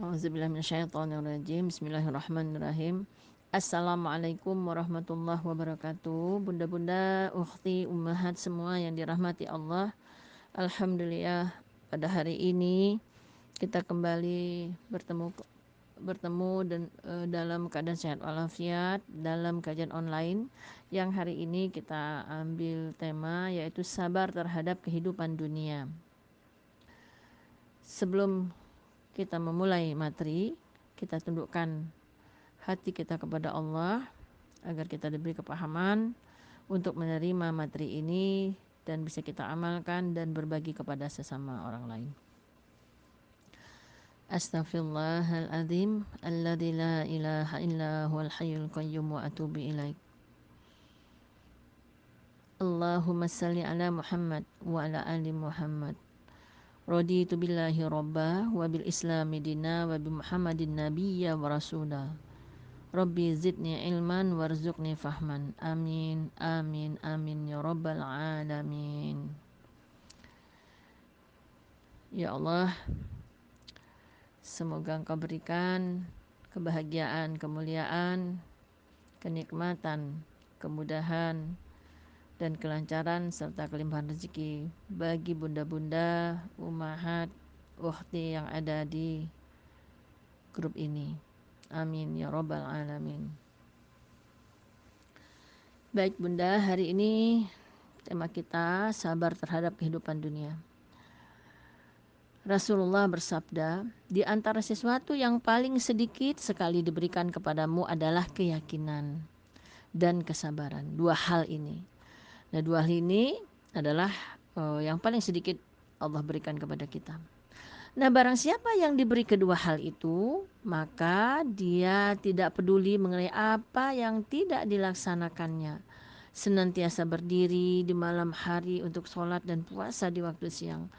Auzubillahi minasyaitonirrajim. Bismillahirrahmanirrahim. Assalamualaikum warahmatullahi wabarakatuh. Bunda-bunda, ukhti, ummahat semua yang dirahmati Allah. Alhamdulillah pada hari ini kita kembali bertemu dan dalam keadaan sehat walafiat dalam kajian online yang hari ini kita ambil tema yaitu sabar terhadap kehidupan dunia. Sebelum kita memulai materi, kita tundukkan hati kita kepada Allah agar kita diberi kepahaman untuk menerima materi ini dan bisa kita amalkan dan berbagi kepada sesama orang lain. Astaghfirullahaladzim alladzi la ilaha illa huwal hayyul qayyum wa atubu ilaik. Allahumma salli ala Muhammad wa ala ali Muhammad. Raditu billahi rabba wa bil islami dina wa bi Muhammadin nabiyya wa rasula. Rabbi zidni ilman warzuqni fahman. Amin, amin, amin ya rabbal alamin. Ya Allah, semoga Engkau berikan kebahagiaan, kemuliaan, kenikmatan, kemudahan, dan kelancaran serta kelimpahan rezeki bagi bunda-bunda, ummahat, ukhti yang ada di grup ini. Amin ya rabbal alamin. Baik bunda, hari ini tema kita sabar terhadap kehidupan dunia. Rasulullah bersabda, di antara sesuatu yang paling sedikit sekali diberikan kepadamu adalah keyakinan dan kesabaran. Dua hal ini. Nah, dua hal ini adalah yang paling sedikit Allah berikan kepada kita. Nah, barang siapa yang diberi kedua hal itu, maka dia tidak peduli mengenai apa yang tidak dilaksanakannya. Senantiasa berdiri di malam hari untuk sholat dan puasa di waktu siang.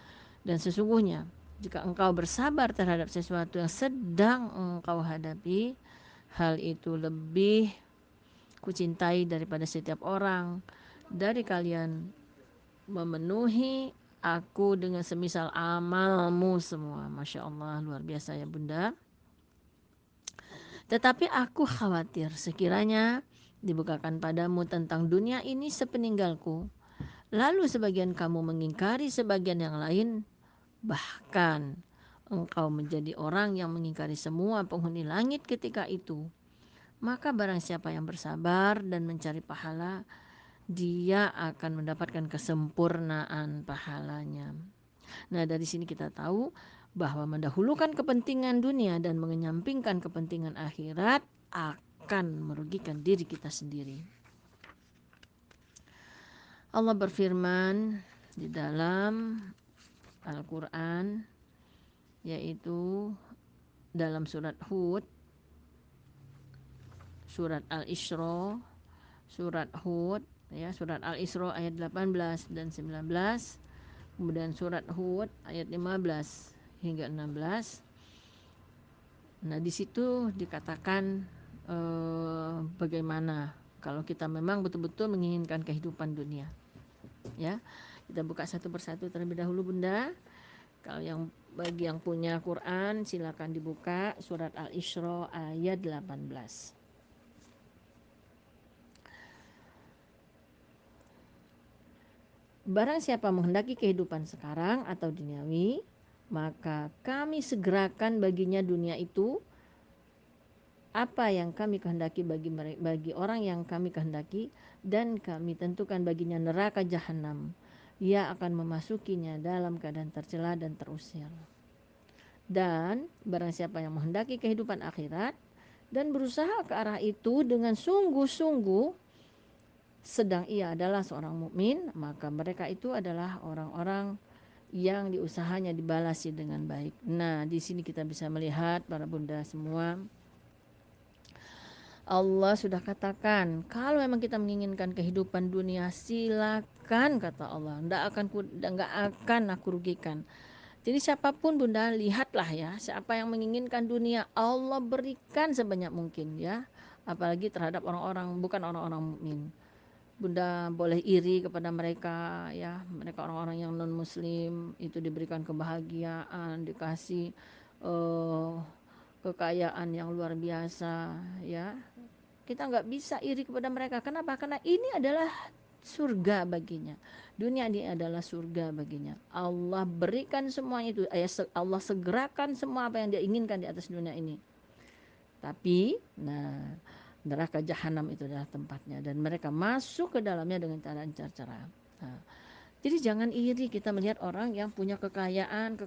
Dan sesungguhnya, jika engkau bersabar terhadap sesuatu yang sedang engkau hadapi, hal itu lebih kucintai daripada setiap orang dari kalian memenuhi aku dengan semisal amalmu semua. Masya Allah, luar biasa ya bunda. Tetapi aku khawatir sekiranya dibukakan padamu tentang dunia ini sepeninggalku, lalu sebagian kamu mengingkari sebagian yang lain, bahkan engkau menjadi orang yang mengingkari semua penghuni langit ketika itu. Maka barang siapa yang bersabar dan mencari pahala, dia akan mendapatkan kesempurnaan pahalanya. Nah, dari sini kita tahu bahwa mendahulukan kepentingan dunia dan mengenyampingkan kepentingan akhirat akan merugikan diri kita sendiri. Allah berfirman di dalam Al-Quran, yaitu dalam surat Hud, surat Al-Isra, surat Hud, ya, surat Al-Isra ayat 18 dan 19, kemudian surat Hud ayat 15 hingga 16. Nah, di situ dikatakan bagaimana kalau kita memang betul-betul menginginkan kehidupan dunia. Ya, kita buka satu persatu terlebih dahulu bunda. Kalau bagi yang punya Quran silakan dibuka surat Al-Isra ayat 18. Barang siapa menghendaki kehidupan sekarang atau duniawi, maka kami segerakan baginya dunia itu apa yang kami kehendaki bagi orang yang kami kehendaki, dan kami tentukan baginya neraka jahanam. Ia akan memasukinya dalam keadaan tercela dan terusir. Dan barang siapa yang menghendaki kehidupan akhirat dan berusaha ke arah itu dengan sungguh-sungguh, sedang ia adalah seorang mukmin, maka mereka itu adalah orang-orang yang diusahanya dibalasi dengan baik. Nah, di sini kita bisa melihat para bunda semua, Allah sudah katakan kalau memang kita menginginkan kehidupan dunia, silakan, kata Allah, enggak akan aku rugikan. Jadi siapapun bunda, lihatlah ya, siapa yang menginginkan dunia, Allah berikan sebanyak mungkin ya, apalagi terhadap orang-orang bukan orang-orang mukmin. Bunda boleh iri kepada mereka ya, mereka orang-orang yang non muslim itu diberikan kebahagiaan, dikasih kekayaan yang luar biasa, ya. Kita nggak bisa iri kepada mereka. Kenapa? Karena ini adalah surga baginya. Dunia ini adalah surga baginya. Allah berikan semuanya itu. Allah segerakan semua apa yang dia inginkan di atas dunia ini. Tapi, nah, neraka jahanam itu adalah tempatnya. Dan mereka masuk ke dalamnya dengan cara-cara. Nah, jadi jangan iri kita melihat orang yang punya kekayaan.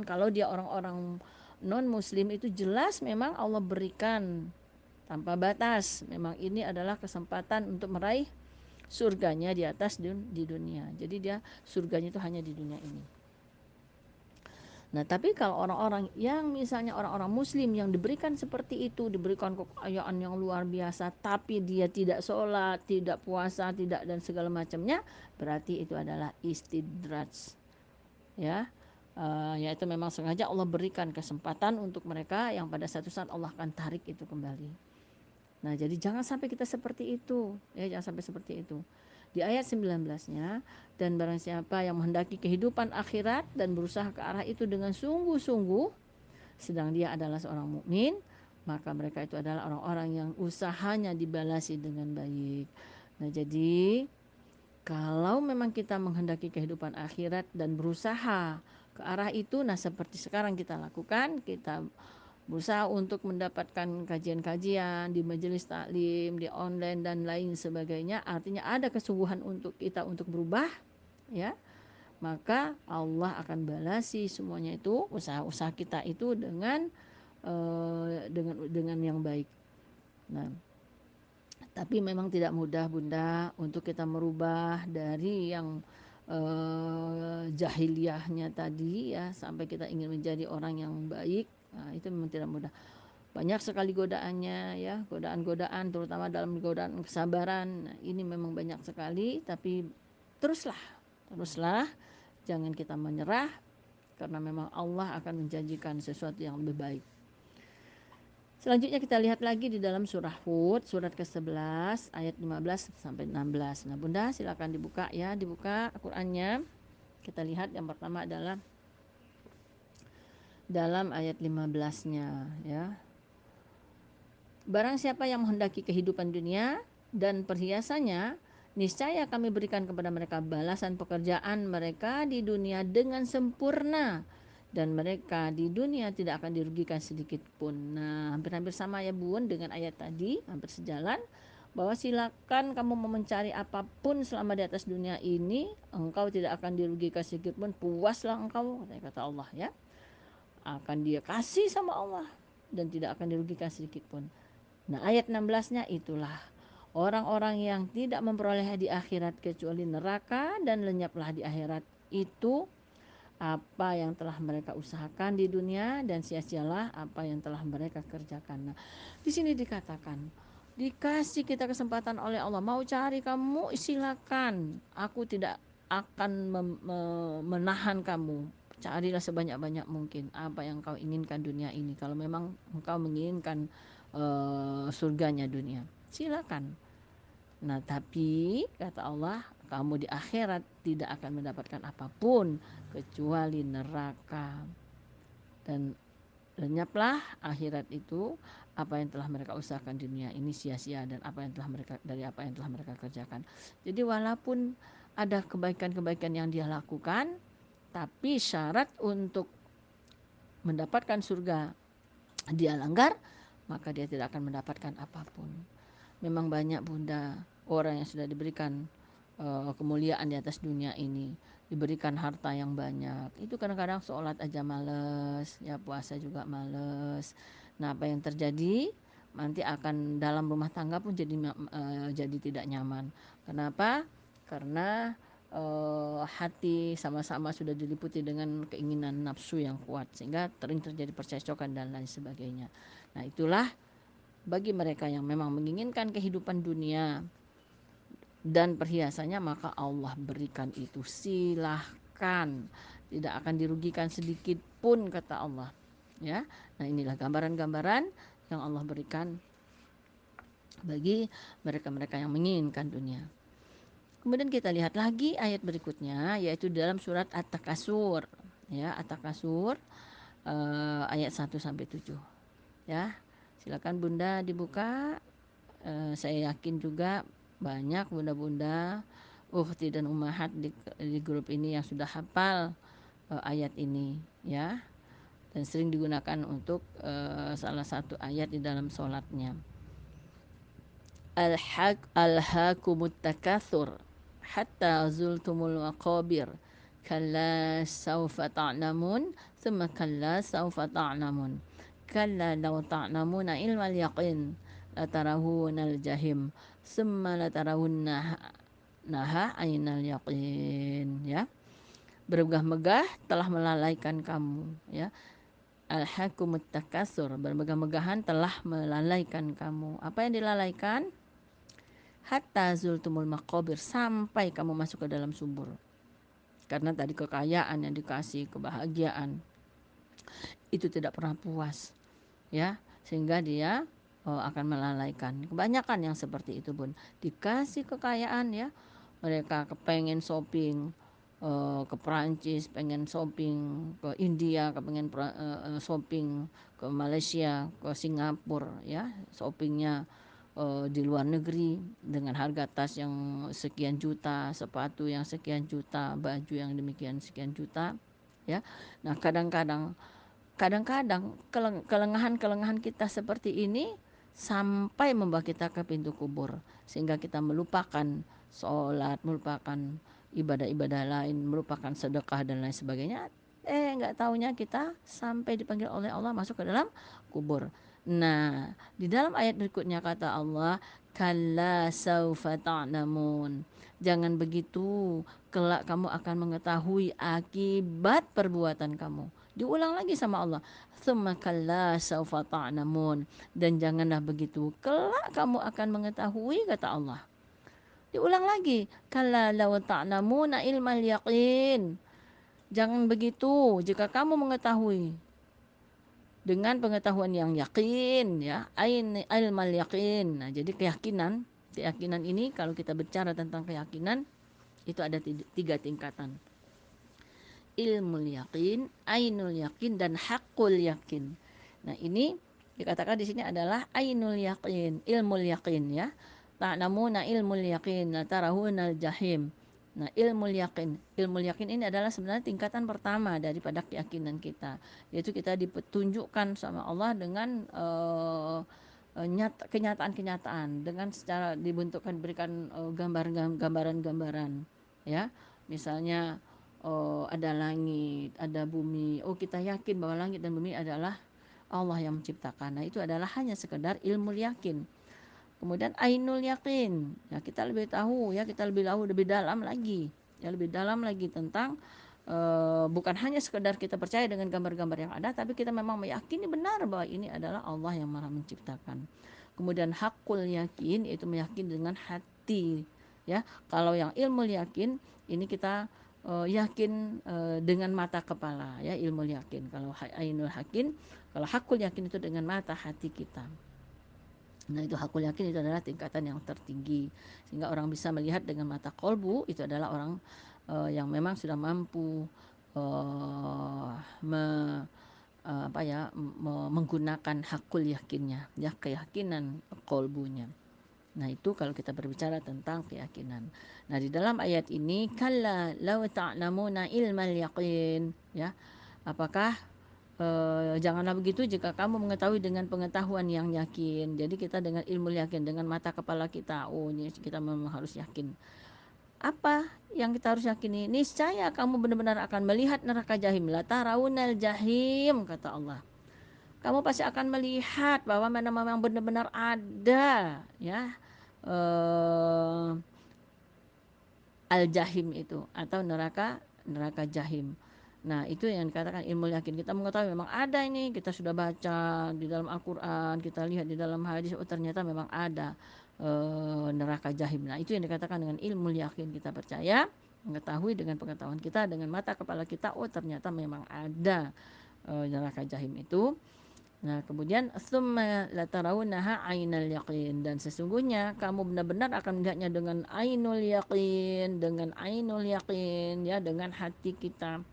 Kalau dia orang-orang non-muslim itu jelas memang Allah berikan tanpa batas. Memang ini adalah kesempatan untuk meraih surganya di atas di dunia. Jadi dia surganya itu hanya di dunia ini. Nah, tapi kalau orang-orang yang misalnya orang-orang muslim yang diberikan seperti itu, diberikan kekayaan yang luar biasa, tapi dia tidak sholat, tidak puasa, tidak dan segala macamnya, berarti itu adalah istidraj. Ya, yaitu memang sengaja Allah berikan kesempatan untuk mereka yang pada satu saat Allah akan tarik itu kembali. Nah, jadi jangan sampai kita seperti itu, ya, jangan sampai seperti itu. Di ayat 19-nya, dan barang siapa yang menghendaki kehidupan akhirat dan berusaha ke arah itu dengan sungguh-sungguh, sedang dia adalah seorang mukmin, maka mereka itu adalah orang-orang yang usahanya dibalasi dengan baik. Nah, jadi kalau memang kita menghendaki kehidupan akhirat dan berusaha ke arah itu, nah seperti sekarang kita lakukan, kita berusaha untuk mendapatkan kajian-kajian di majelis taklim, di online dan lain sebagainya, artinya ada kesungguhan untuk kita untuk berubah, ya, maka Allah akan balasi semuanya itu, usaha-usaha kita itu dengan yang baik. Nah, tapi memang tidak mudah Bunda untuk kita merubah dari yang jahiliyahnya tadi, ya, sampai kita ingin menjadi orang yang baik. Nah, itu memang tidak mudah. Banyak sekali godaannya, ya, godaan-godaan terutama dalam godaan kesabaran. Nah, ini memang banyak sekali, tapi teruslah, jangan kita menyerah karena memang Allah akan menjanjikan sesuatu yang lebih baik. Selanjutnya kita lihat lagi di dalam surah Hud, surat ke-11 ayat 15 sampai 16. Nah, Bunda silakan dibuka, ya, dibuka Al-Qur'annya. Kita lihat yang pertama adalah dalam ayat 15-nya, ya. Barang siapa yang menghendaki kehidupan dunia dan perhiasannya, niscaya kami berikan kepada mereka balasan pekerjaan mereka di dunia dengan sempurna, dan mereka di dunia tidak akan dirugikan sedikit pun. Nah, hampir-hampir sama ya Bun dengan ayat tadi, hampir sejalan, bahwa silakan kamu mencari apapun selama di atas dunia ini, engkau tidak akan dirugikan sedikit pun, puaslah engkau, kata Allah, ya. Akan dia kasih sama Allah dan tidak akan dirugikan sedikit pun. Nah, ayat 16-nya itulah orang-orang yang tidak memperoleh di akhirat kecuali neraka, dan lenyaplah di akhirat itu apa yang telah mereka usahakan di dunia, dan sia-sialah apa yang telah mereka kerjakan. Nah, di sini dikatakan dikasih kita kesempatan oleh Allah, mau cari kamu silakan, aku tidak akan menahan kamu, carilah sebanyak-banyak mungkin apa yang kau inginkan dunia ini. Kalau memang engkau menginginkan surganya dunia, silakan. Nah, tapi kata Allah, kamu di akhirat tidak akan mendapatkan apapun kecuali neraka, dan lenyaplah akhirat itu apa yang telah mereka usahakan di dunia ini sia-sia, dan apa yang telah mereka kerjakan. Jadi walaupun ada kebaikan-kebaikan yang dia lakukan, tapi syarat untuk mendapatkan surga dia langgar, maka dia tidak akan mendapatkan apapun. Memang banyak Bunda orang yang sudah diberikan kemuliaan di atas dunia ini, diberikan harta yang banyak, itu kadang-kadang sholat aja males, ya, puasa juga males. Nah, apa yang terjadi nanti akan dalam rumah tangga pun jadi tidak nyaman. Kenapa? Karena hati sama-sama sudah diliputi dengan keinginan nafsu yang kuat, sehingga terjadi percecokan dan lain sebagainya. Nah, itulah bagi mereka yang memang menginginkan kehidupan dunia dan perhiasannya, maka Allah berikan itu, silahkan, tidak akan dirugikan sedikit pun, kata Allah, ya. Nah, inilah gambaran-gambaran yang Allah berikan bagi mereka-mereka yang menginginkan dunia. Kemudian kita lihat lagi ayat berikutnya, yaitu dalam surat At-Takasur, ya, At-Takasur ayat 1 sampai 7. ya. Silakan Bunda dibuka. Saya yakin juga banyak bunda-bunda, ukhti dan ummahat di grup ini yang sudah hafal ayat ini, ya, dan sering digunakan untuk salah satu ayat di dalam sholatnya. Alhaakumut takatsur hatta zultumul maqabir kalla sawfa ta'lamun thumma kalla sawfa ta'lamun kalla law ta'lamuna ilmal yaqin latarawunal jahim thumma latarawunnaha ainal yaqin, ya. Bermegah-megah telah melalaikan kamu, ya. Alhaakumut takatsur, bermegah-megahan telah melalaikan kamu. Apa yang dilalaikan? Hatta zultumul maqabir, sampai kamu masuk ke dalam subur. Karena tadi kekayaan yang dikasih, kebahagiaan itu tidak pernah puas, ya, sehingga dia akan melalaikan. Kebanyakan yang seperti itu, Bun, dikasih kekayaan, ya, mereka kepengen shopping ke Perancis, pengen shopping ke India, kepengen shopping ke Malaysia, ke Singapura, ya, shoppingnya di luar negeri dengan harga tas yang sekian juta, sepatu yang sekian juta, baju yang demikian sekian juta, ya. Nah, kadang-kadang kelengahan kita seperti ini sampai membawa kita ke pintu kubur, sehingga kita melupakan sholat, melupakan ibadah-ibadah lain, melupakan sedekah dan lain sebagainya. Nggak taunya kita sampai dipanggil oleh Allah masuk ke dalam kubur. Nah, di dalam ayat berikutnya kata Allah, kalla saufa ta'lamun. Jangan begitu, kelak kamu akan mengetahui akibat perbuatan kamu. Diulang lagi sama Allah, tsumma kalla saufa ta'lamun, dan janganlah begitu, kelak kamu akan mengetahui, kata Allah. Diulang lagi, kalla law ta'lamuna ilmal yaqin. Jangan begitu, jika kamu mengetahui dengan pengetahuan yang yakin, ya, ilmal yakin. Nah, jadi keyakinan ini, kalau kita bicara tentang keyakinan, itu ada 3 tingkatan. Ilmul yakin, ainul yakin, dan hakul yakin. Nah, ini dikatakan di sini adalah ainul yakin, ilmul yakin, ya. Ta'lamuna ilmul yakin, la tarawunal jahim. Nah, ilmul yakin ini adalah sebenarnya tingkatan pertama daripada keyakinan kita, yaitu kita dipetunjukkan sama Allah dengan kenyataan-kenyataan, dengan secara dibentukkan, berikan gambaran-gambaran, ya. Misalnya ada langit, ada bumi. Oh, kita yakin bahwa langit dan bumi adalah Allah yang menciptakan. Nah, itu adalah hanya sekedar ilmu yakin. Kemudian ainul yakin, ya, kita lebih tahu, ya, kita lebih tahu lebih dalam lagi, ya, lebih dalam lagi tentang bukan hanya sekedar kita percaya dengan gambar-gambar yang ada, tapi kita memang meyakini benar bahwa ini adalah Allah yang Maha menciptakan. Kemudian hakul yakin, itu meyakini dengan hati, ya. Kalau yang ilmu yakin ini kita yakin dengan mata kepala, ya, ilmu yakin. Kalau ainul yakin, kalau hakul yakin itu dengan mata hati kita. Nah, itu hakul yakin itu adalah tingkatan yang tertinggi, sehingga orang bisa melihat dengan mata kolbu. Itu adalah orang yang memang sudah mampu me, menggunakan hakul yakinnya, ya, keyakinan kolbunya. Nah, itu kalau kita berbicara tentang keyakinan. Nah, di dalam ayat ini, kalla law ta'lamuna ilmal yaqin, ya. Apakah janganlah begitu jika kamu mengetahui dengan pengetahuan yang yakin. Jadi kita dengan ilmu yakin, dengan mata kepala kita, oh, ini kita memang harus yakin. Apa yang kita harus yakini? Niscaya kamu benar-benar akan melihat neraka jahim. La tarawunal jahim, kata Allah. Kamu pasti akan melihat bahwa memang benar-benar ada, ya, al-jahim itu, atau neraka jahim. Nah, itu yang dikatakan ilmu yakin. Kita mengetahui memang ada ini, kita sudah baca di dalam Al-Qur'an, kita lihat di dalam hadis, oh, ternyata memang ada neraka jahim. Nah, itu yang dikatakan dengan ilmu yakin. Kita percaya, mengetahui dengan pengetahuan kita, dengan mata kepala kita, oh, ternyata memang ada neraka jahim itu. Nah, kemudian tsumma latarawunaha ainal yaqin, dan sesungguhnya kamu benar-benar akan melihatnya dengan ainul yaqin, ya, dengan hati kita,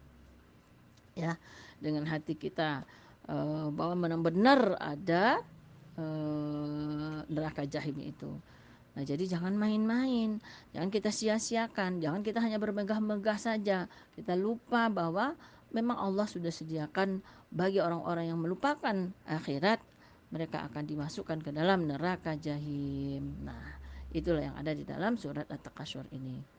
ya, dengan hati kita. bahwa benar-benar ada neraka jahim itu. Nah, jadi jangan main-main, jangan kita sia-siakan, jangan kita hanya bermegah-megah saja. Kita lupa bahwa memang Allah sudah sediakan bagi orang-orang yang melupakan akhirat, mereka akan dimasukkan ke dalam neraka jahim. Nah, itulah yang ada di dalam surat At-Takasyur ini.